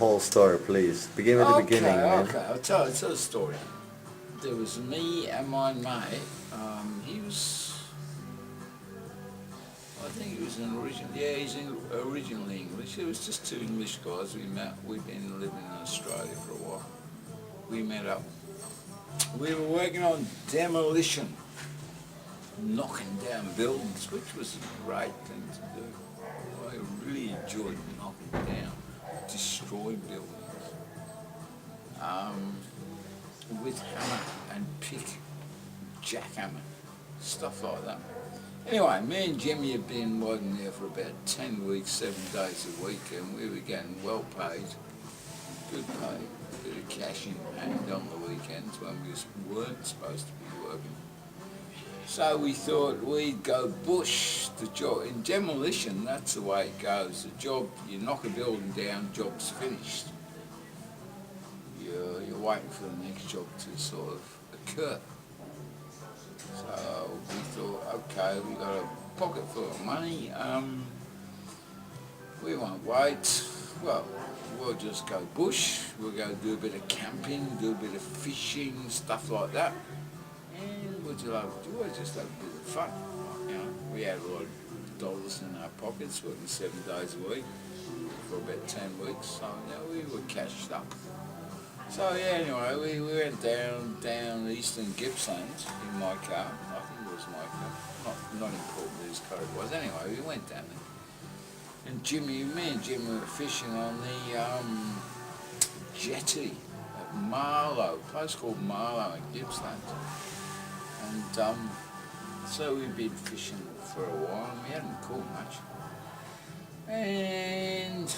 whole story, please. Begin with the beginning, man. Okay, I'll tell the story. There was me and my mate. He was, I think he was an original. Yeah, originally English. It was just two English guys we met. We've been living in Australia for a while. We met up. We were working on demolition, knocking down buildings, which was a great thing to do. I really enjoyed knocking down, destroying buildings. With hammer and pick, jackhammer, stuff like that. Anyway, me and Jimmy had been working there for about 10 weeks, 7 days a week, and we were getting well paid, good pay, a bit of cash in hand on the weekends when we weren't supposed to be working. So we thought we'd go bush. The job in demolition, that's the way it goes. The job, you knock a building down, job's finished. You're waiting for the next job to sort of occur. So we thought, okay, we got a pocket full of money. We won't wait. Well, we'll just go bush. We'll go do a bit of camping, do a bit of fishing, stuff like that. And we'll just have a bit of fun. You know, we had a lot of dollars in our pockets, working 7 days a week for about 10 weeks. So we were cashed up. So yeah, anyway, we went down Eastern Gippsland in my car. I think it was my car. Not important whose car it was. Anyway, we went down there. And me and Jimmy were fishing on the jetty at Marlow, a place called Marlow in Gippsland. And so we'd been fishing for a while and we hadn't caught much. And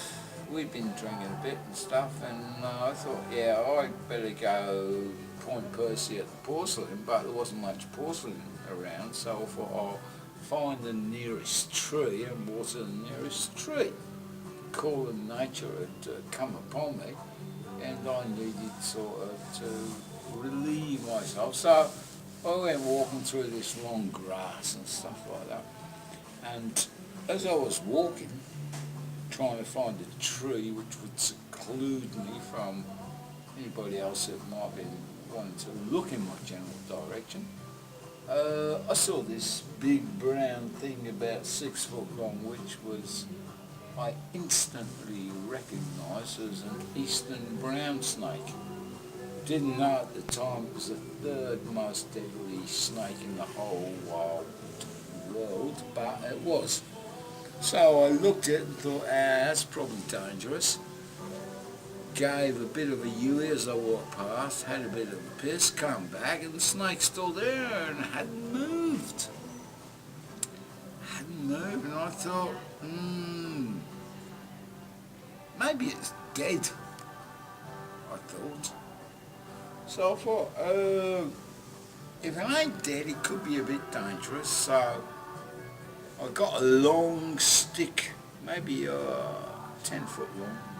we'd been drinking a bit and stuff, and I thought, yeah, I'd better go Point Percy at the porcelain, but there wasn't much porcelain around, so I thought I'll find the nearest tree and water the nearest tree. Call of nature had come upon me, and I needed sort of to relieve myself. So I went walking through this long grass and stuff like that, and as I was walking, trying to find a tree which would seclude me from anybody else that might be wanting to look in my general direction. I saw this big brown thing about 6 foot long, which I instantly recognised as an eastern brown snake. Didn't know at the time it was the 3rd most deadly snake in the whole world, but it was. So I looked at it and thought, that's probably dangerous. Gave a bit of a U as I walked past, had a bit of a piss, come back, and the snake's still there and hadn't moved. And I thought, maybe it's dead, I thought. So I thought, if it ain't dead, it could be a bit dangerous, so I got a long stick, maybe 10 foot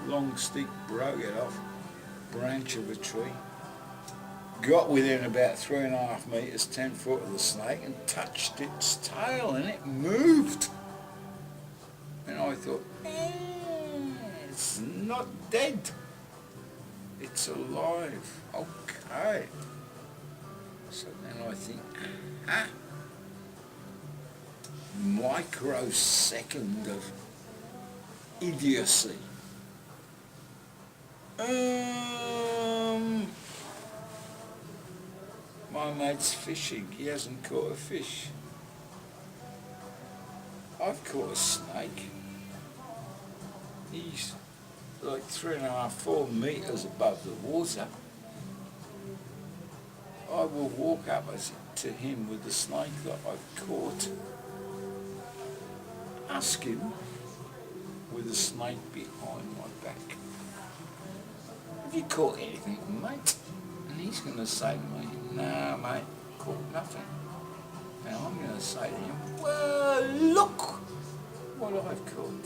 long stick, broke it off, branch of a tree, got within about 3.5 metres, 10 foot of the snake and touched its tail and it moved. And I thought, it's not dead, it's alive, okay. So then I think, microsecond of idiocy. My mate's fishing, he hasn't caught a fish. I've caught a snake. He's like 3.5, 4 metres above the water. I will walk up to him with the snake that I've caught, ask him with a snake behind my back, have you caught anything, mate? And he's going to say to me, no, mate, caught nothing. And I'm going to say to him, well, look what I've caught.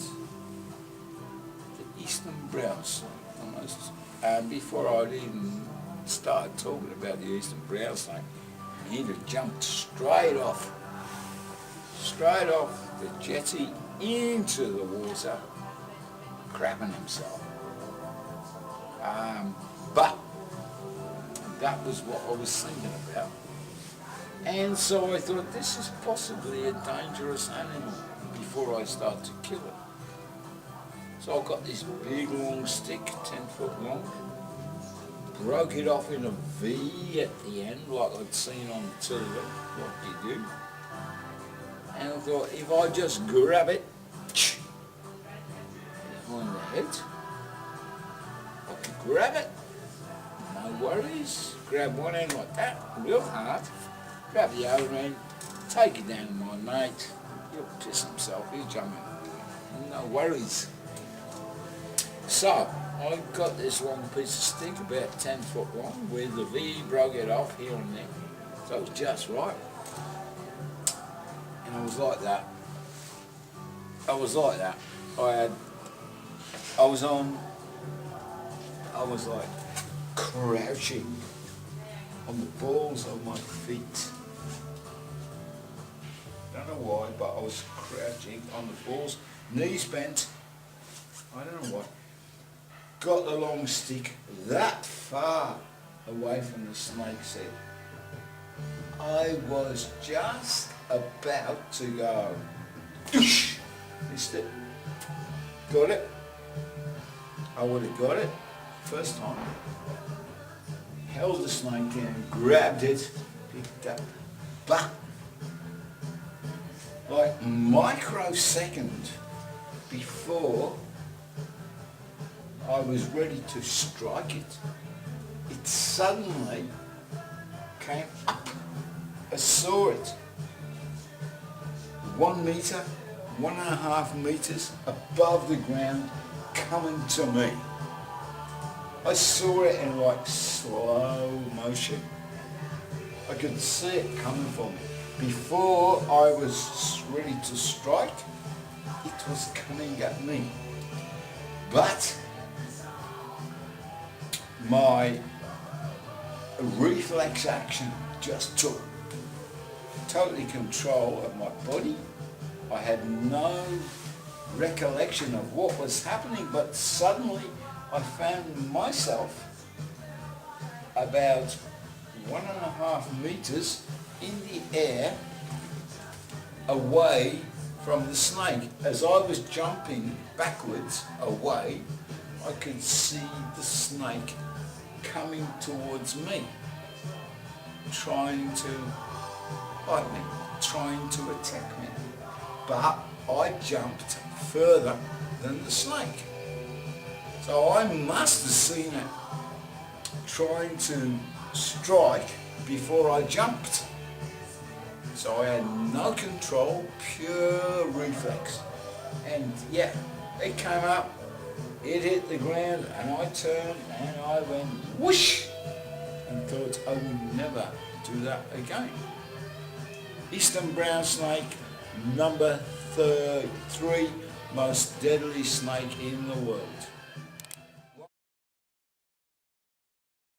The eastern brown snake, almost. And before I'd even started talking about the eastern brown snake, he'd have jumped straight off the jetty into the water, crapping himself. But that was what I was thinking about. And so I thought, this is possibly a dangerous animal before I start to kill it. So I got this big long stick, 10 foot long, broke it off in a V at the end, like I'd seen on TV, what you do. And I thought, if I just grab it behind the head, I could grab it, no worries, grab one end like that, real hard, grab the other end, take it down to my mate, he'll piss himself, he'll jump in, no worries. So, I got this long piece of stick, about 10 foot long, where the V broke it off here and there, so it was just right. And I was like that. I was like that. I was like crouching on the balls of my feet. I don't know why, but I was crouching on the balls, knees bent, I don't know why. Got the long stick that far away from the snake's head. I was just about to go, missed it, got it. I would have got it first time. Held the snake down, grabbed it, picked up, but like microsecond before I was ready to strike it, it suddenly came up. I saw it. 1 meter, 1.5 meters above the ground, coming to me. I saw it in like slow motion. I could see it coming for me. Before I was ready to strike, it was coming at me. But my reflex action just took totally control of my body. I had no recollection of what was happening, but suddenly I found myself about 1.5 meters in the air away from the snake. As I was jumping backwards away, I could see the snake coming towards me, trying to bite me, trying to attack me. But I jumped further than the snake. So I must have seen it trying to strike before I jumped. So I had no control, pure reflex. And yeah, it came up, it hit the ground, and I turned and I went whoosh, and thought I would never do that again. Eastern brown snake, number 3 most deadly snake in the world.